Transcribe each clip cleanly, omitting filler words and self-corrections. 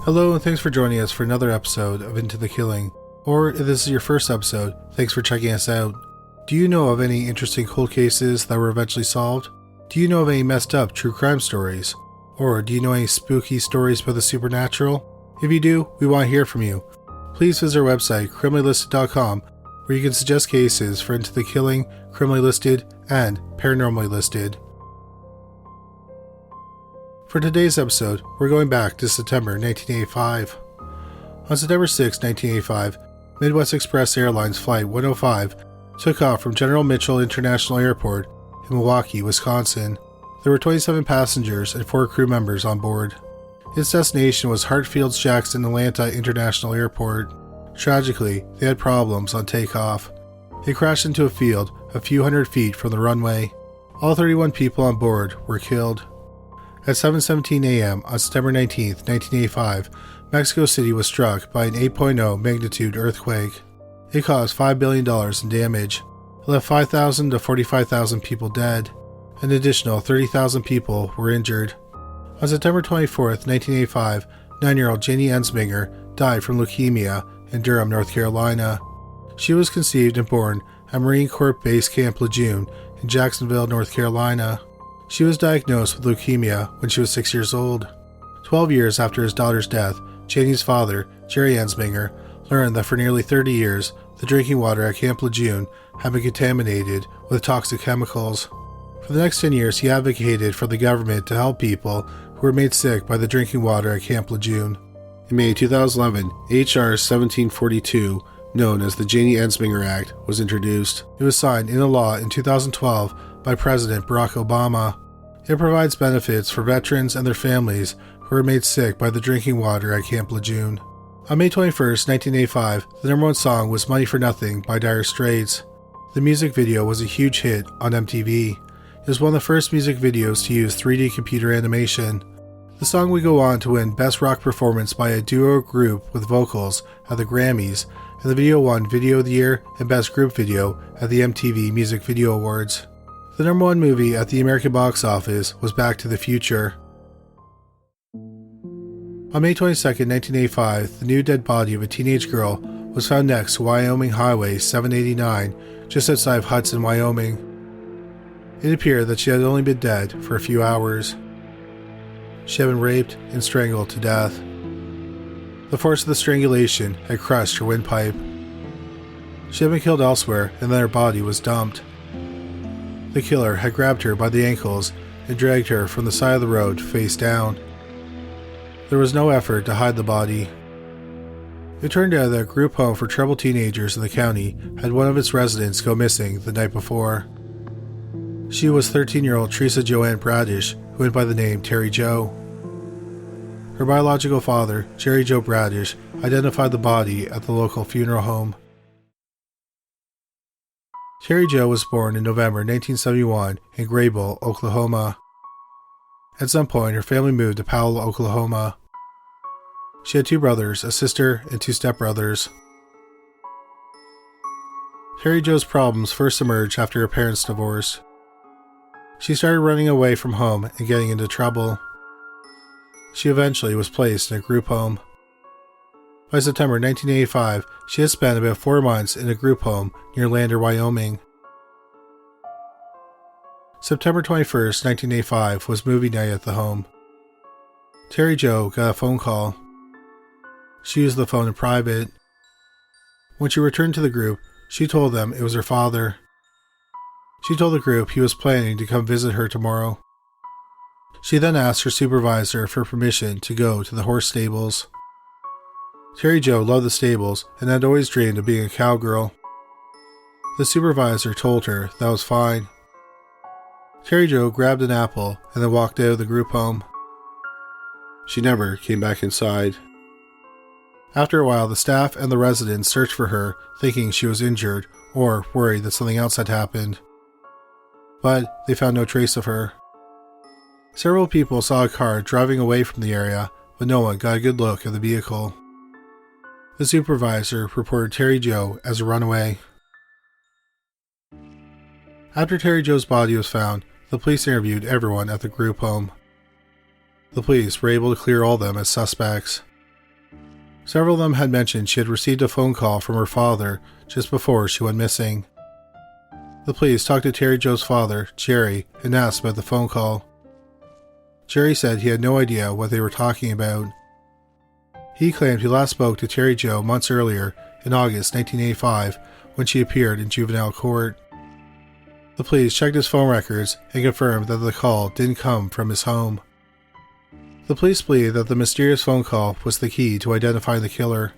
Hello and thanks for joining us for another episode of Into the Killing. Or if this is your first episode, thanks for checking us out. Do you know of any interesting cold cases that were eventually solved? Do you know of any messed up true crime stories? Or do you know any spooky stories about the supernatural? If you do, we want to hear from you. Please visit our website, criminallylisted.com, where you can suggest cases for Into the Killing, Criminally Listed, and Paranormally Listed. For today's episode, we're going back to September 1985. On September 6, 1985, Midwest Express Airlines Flight 105 took off from General Mitchell International Airport in Milwaukee, Wisconsin. There were 27 passengers and 4 crew members on board. Its destination was Hartfield-Jackson Atlanta International Airport. Tragically, they had problems on takeoff. It crashed into a field a few hundred feet from the runway. All 31 people on board were killed. At 7:17 a.m. on September 19, 1985, Mexico City was struck by an 8.0 magnitude earthquake. It caused $5 billion in damage. It left 5,000 to 45,000 people dead. An additional 30,000 people were injured. On September 24, 1985, 9-year-old Janie Ensminger died from leukemia in Durham, North Carolina. She was conceived and born at Marine Corps Base Camp Lejeune in Jacksonville, North Carolina. She was diagnosed with leukemia when she was 6 years old. 12 years after his daughter's death, Janie's father, Jerry Ensminger, learned that for nearly 30 years, the drinking water at Camp Lejeune had been contaminated with toxic chemicals. For the next 10 years, he advocated for the government to help people who were made sick by the drinking water at Camp Lejeune. In May 2011, H.R. 1742, known as the Janie Ensminger Act, was introduced. It was signed into law in 2012 by President Barack Obama. It provides benefits for veterans and their families who were made sick by the drinking water at Camp Lejeune. On May 21, 1985, the number one song was Money for Nothing by Dire Straits. The music video was a huge hit on MTV. It was one of the first music videos to use 3D computer animation. The song would go on to win Best Rock Performance by a Duo or Group with Vocals at the Grammys, and the video won Video of the Year and Best Group Video at the MTV Music Video Awards. The number one movie at the American box office was Back to the Future. On May 22, 1985, the new dead body of a teenage girl was found next to Wyoming Highway 789, just outside of Hudson, Wyoming. It appeared that she had only been dead for a few hours. She had been raped and strangled to death. The force of the strangulation had crushed her windpipe. She had been killed elsewhere, and then her body was dumped. The killer had grabbed her by the ankles and dragged her from the side of the road face down. There was no effort to hide the body. It turned out that a group home for troubled teenagers in the county had one of its residents go missing the night before. She was 13-year-old Teri Jo Bradish, who went by the name Teri Jo. Her biological father, Teri Jo Bradish, identified the body at the local funeral home. Teri Jo was born in November 1971 in Graybull, Oklahoma. At some point, her family moved to Powell, Oklahoma. She had 2 brothers, a sister, and 2 stepbrothers. Teri Jo's problems first emerged after her parents divorced. She started running away from home and getting into trouble. She eventually was placed in a group home. By September 1985, she had spent about 4 months in a group home near Lander, Wyoming. September 21, 1985 was movie night at the home. Teri Jo got a phone call. She used the phone in private. When she returned to the group, she told them it was her father. She told the group he was planning to come visit her tomorrow. She then asked her supervisor for permission to go to the horse stables. Teri Jo loved the stables and had always dreamed of being a cowgirl. The supervisor told her that was fine. Teri Jo grabbed an apple and then walked out of the group home. She never came back inside. After a while, the staff and the residents searched for her, thinking she was injured or worried that something else had happened. But they found no trace of her. Several people saw a car driving away from the area, but no one got a good look at the vehicle. The supervisor reported Teri Jo as a runaway. After Teri Jo's body was found, the police interviewed everyone at the group home. The police were able to clear all of them as suspects. Several of them had mentioned she had received a phone call from her father just before she went missing. The police talked to Teri Jo's father, Jerry, and asked about the phone call. Jerry said he had no idea what they were talking about. He claimed he last spoke to Teri Jo months earlier, in August 1985, when she appeared in juvenile court. The police checked his phone records and confirmed that the call didn't come from his home. The police believe that the mysterious phone call was the key to identify the killer.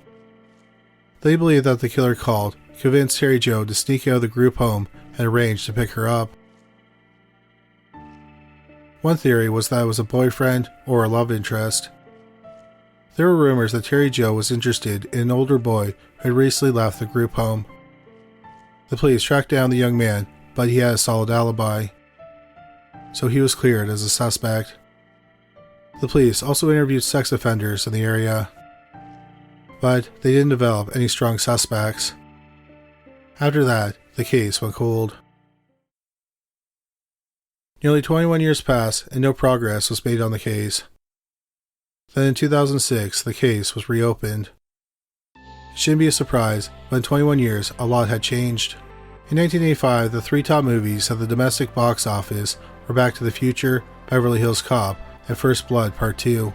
They believe that the killer called, convinced Teri Jo to sneak out of the group home and arranged to pick her up. One theory was that it was a boyfriend or a love interest. There were rumors that Teri Jo was interested in an older boy who had recently left the group home. The police tracked down the young man, but he had a solid alibi, so he was cleared as a suspect. The police also interviewed sex offenders in the area, but they didn't develop any strong suspects. After that, the case went cold. Nearly 21 years passed and no progress was made on the case. Then in 2006, the case was reopened. It shouldn't be a surprise, but in 21 years, a lot had changed. In 1985, the three top movies at the domestic box office were Back to the Future, Beverly Hills Cop, and First Blood Part 2.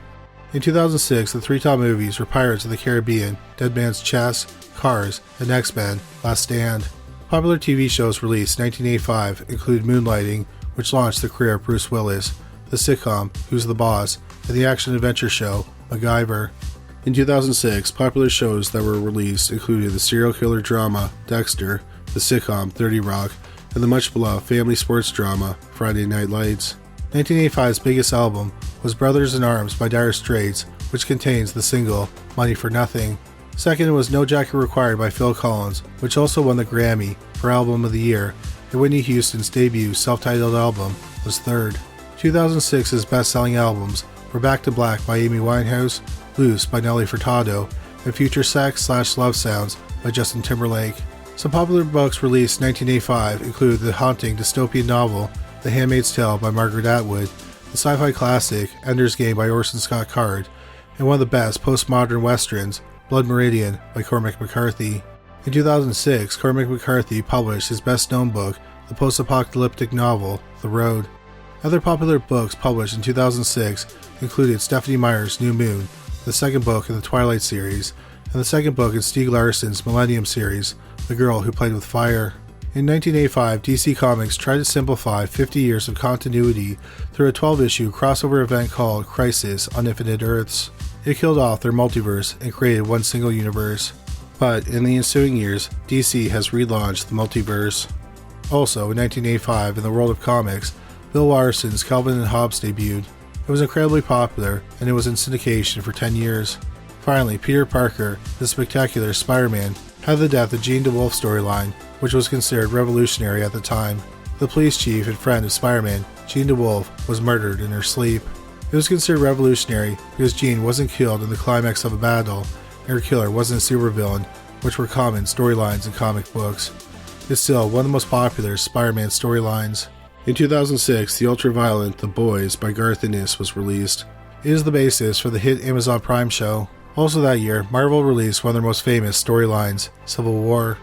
In 2006, the three top movies were Pirates of the Caribbean, Dead Man's Chest, Cars, and X-Men: Last Stand. Popular TV shows released in 1985 include Moonlighting, which launched the career of Bruce Willis, the sitcom Who's the Boss, and the action-adventure show MacGyver. In 2006, popular shows that were released included the serial killer drama Dexter, the sitcom 30 Rock, and the much-beloved family sports drama Friday Night Lights. 1985's biggest album was Brothers in Arms by Dire Straits, which contains the single Money for Nothing. Second was No Jacket Required by Phil Collins, which also won the Grammy for Album of the Year, and Whitney Houston's debut self-titled album was third. 2006's best-selling albums were Back to Black by Amy Winehouse, Loose by Nelly Furtado, and Future Sex/Love Sounds by Justin Timberlake. Some popular books released in 1985 include the haunting dystopian novel The Handmaid's Tale by Margaret Atwood, the sci-fi classic Ender's Game by Orson Scott Card, and one of the best postmodern westerns, Blood Meridian by Cormac McCarthy. In 2006, Cormac McCarthy published his best-known book, the post-apocalyptic novel The Road. Other popular books published in 2006 included Stephenie Meyer's New Moon, the second book in the Twilight series, and the second book in Stieg Larsson's Millennium series, The Girl Who Played with Fire. In 1985, DC Comics tried to simplify 50 years of continuity through a 12-issue crossover event called Crisis on Infinite Earths. It killed off their multiverse and created one single universe. But in the ensuing years, DC has relaunched the multiverse. Also, in 1985, in the world of comics, Bill Watterson's Calvin and Hobbes debuted. It was incredibly popular, and it was in syndication for 10 years. Finally, Peter Parker, the Spectacular Spider-Man, had the death of Jean DeWolff storyline, which was considered revolutionary at the time. The police chief and friend of Spider-Man, Jean DeWolff, was murdered in her sleep. It was considered revolutionary because Jean wasn't killed in the climax of a battle, and her killer wasn't a supervillain, which were common storylines in comic books. It's still one of the most popular Spider-Man storylines. In 2006, the ultra-violent The Boys by Garth Ennis was released. It is the basis for the hit Amazon Prime show. Also that year, Marvel released one of their most famous storylines, Civil War.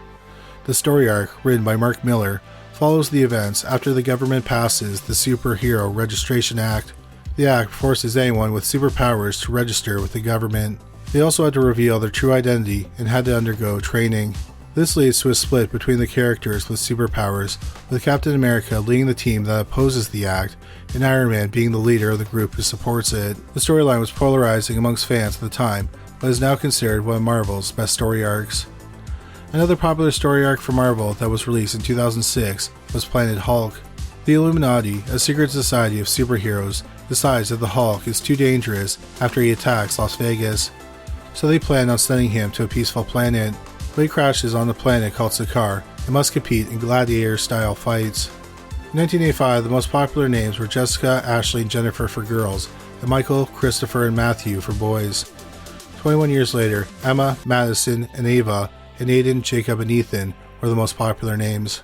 The story arc, written by Mark Miller, follows the events after the government passes the Superhero Registration Act. The act forces anyone with superpowers to register with the government. They also had to reveal their true identity and had to undergo training. This leads to a split between the characters with superpowers, with Captain America leading the team that opposes the act, and Iron Man being the leader of the group who supports it. The storyline was polarizing amongst fans at the time, but is now considered one of Marvel's best story arcs. Another popular story arc for Marvel that was released in 2006 was Planet Hulk. The Illuminati, a secret society of superheroes, decides that the Hulk is too dangerous after he attacks Las Vegas, so they plan on sending him to a peaceful planet. But he crashes on a planet called Sakaar and must compete in gladiator-style fights. In 1985, the most popular names were Jessica, Ashley, and Jennifer for girls, and Michael, Christopher, and Matthew for boys. 21 years later, Emma, Madison, and Ava, and Aiden, Jacob, and Ethan were the most popular names.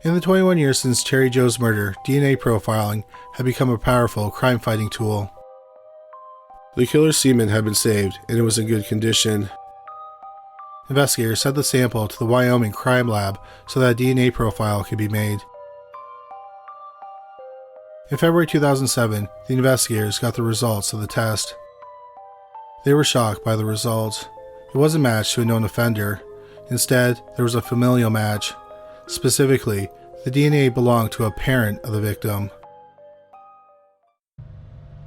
In the 21 years since Teri Jo's murder, DNA profiling had become a powerful crime-fighting tool. The killer's semen had been saved, and it was in good condition. Investigators sent the sample to the Wyoming crime lab so that a DNA profile could be made. In February 2007, the investigators got the results of the test. They were shocked by the results. It wasn't matched to a known offender. Instead, there was a familial match. Specifically, the DNA belonged to a parent of the victim.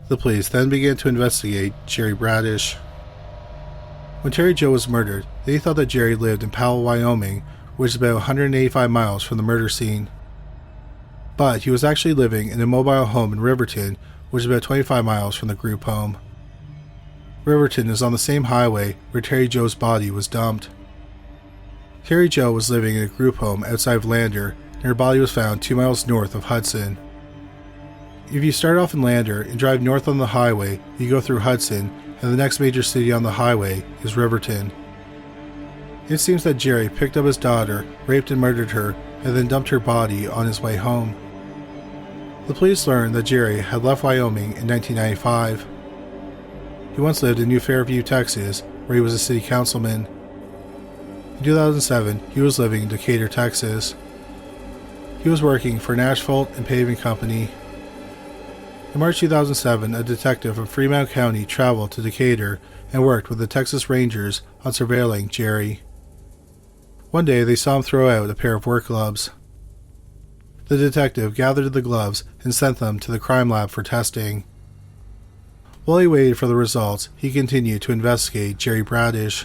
The police then began to investigate Jerry Bradish. When Teri Jo was murdered, they thought that Jerry lived in Powell, Wyoming, which is about 185 miles from the murder scene. But he was actually living in a mobile home in Riverton, which is about 25 miles from the group home. Riverton is on the same highway where Teri Jo's body was dumped. Teri Jo was living in a group home outside of Lander, and her body was found 2 miles north of Hudson. If you start off in Lander and drive north on the highway, you go through Hudson, and the next major city on the highway is Riverton. It seems that Jerry picked up his daughter, raped and murdered her, and then dumped her body on his way home. The police learned that Jerry had left Wyoming in 1995. He once lived in New Fairview, Texas, where he was a city councilman. In 2007, he was living in Decatur, Texas. He was working for an asphalt and paving company. In March 2007, a detective from Fremont County traveled to Decatur and worked with the Texas Rangers on surveilling Jerry. One day, they saw him throw out a pair of work gloves. The detective gathered the gloves and sent them to the crime lab for testing. While he waited for the results, he continued to investigate Jerry Bradish.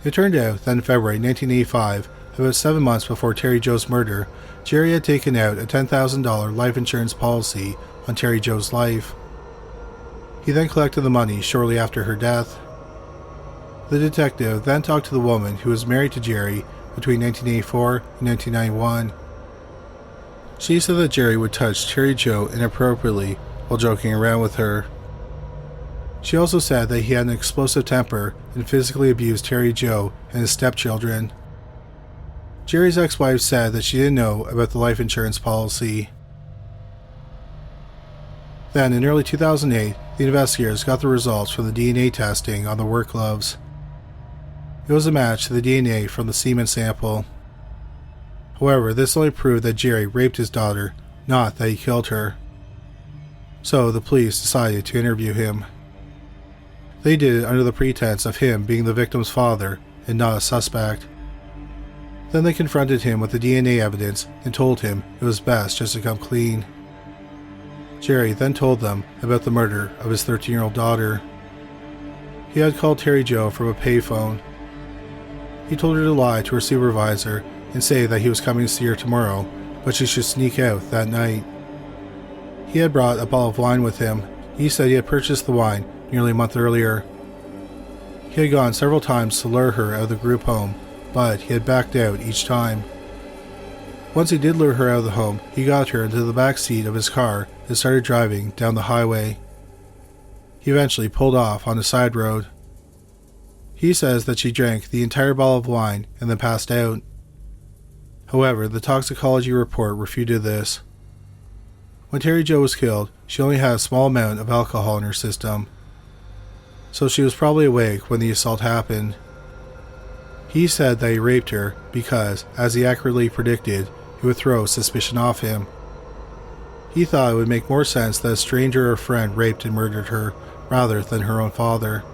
It turned out that in February 1985, about 7 months before Teri Jo's murder, Jerry had taken out a $10,000 life insurance policy on Teri Jo's life. He then collected the money shortly after her death. The detective then talked to the woman who was married to Jerry between 1984 and 1991. She said that Jerry would touch Teri Jo inappropriately while joking around with her. She also said that he had an explosive temper and physically abused Teri Jo and his stepchildren. Jerry's ex-wife said that she didn't know about the life insurance policy. Then, in early 2008, the investigators got the results from the DNA testing on the work gloves. It was a match to the DNA from the semen sample. However, this only proved that Jerry raped his daughter, not that he killed her. So, the police decided to interview him. They did it under the pretense of him being the victim's father and not a suspect. Then they confronted him with the DNA evidence and told him it was best just to come clean. Jerry then told them about the murder of his 13-year-old daughter. He had called Teri Jo from a payphone. He told her to lie to her supervisor and say that he was coming to see her tomorrow, but she should sneak out that night. He had brought a bottle of wine with him. He said he had purchased the wine nearly a month earlier. He had gone several times to lure her out of the group home, but he had backed out each time. Once he did lure her out of the home, he got her into the back seat of his car and started driving down the highway. He eventually pulled off on a side road. He says that she drank the entire bottle of wine and then passed out. However, the toxicology report refuted this. When Teri Jo was killed, she only had a small amount of alcohol in her system, so she was probably awake when the assault happened. He said that he raped her because, as he accurately predicted, it would throw suspicion off him. He thought it would make more sense that a stranger or friend raped and murdered her rather than her own father.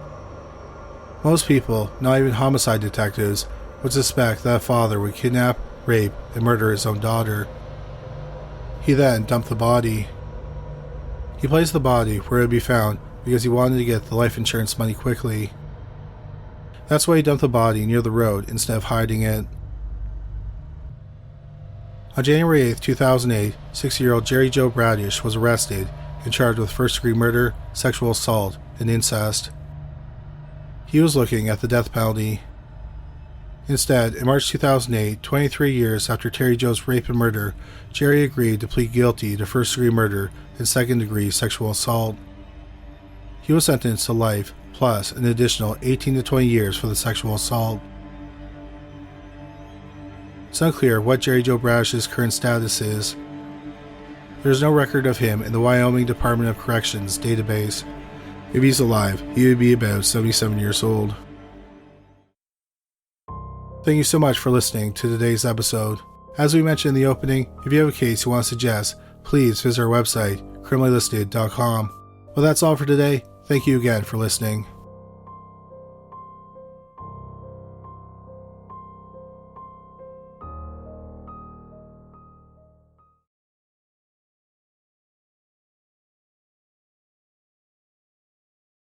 Most people, not even homicide detectives, would suspect that a father would kidnap, rape, and murder his own daughter. He then dumped the body. He placed the body where it would be found because he wanted to get the life insurance money quickly. That's why he dumped the body near the road instead of hiding it. On January 8, 2008, 60-year-old Teri Jo Bradish was arrested and charged with first-degree murder, sexual assault, and incest. He was looking at the death penalty. Instead, in March 2008, 23 years after Teri Jo's rape and murder, Jerry agreed to plead guilty to first-degree murder and second-degree sexual assault. He was sentenced to life, plus an additional 18 to 20 years for the sexual assault. It's unclear what Teri Jo Bradish's current status is. There is no record of him in the Wyoming Department of Corrections database. If he's alive, he would be about 77 years old. Thank you so much for listening to today's episode. As we mentioned in the opening, if you have a case you want to suggest, please visit our website, criminallylisted.com. Well, that's all for today. Thank you again for listening.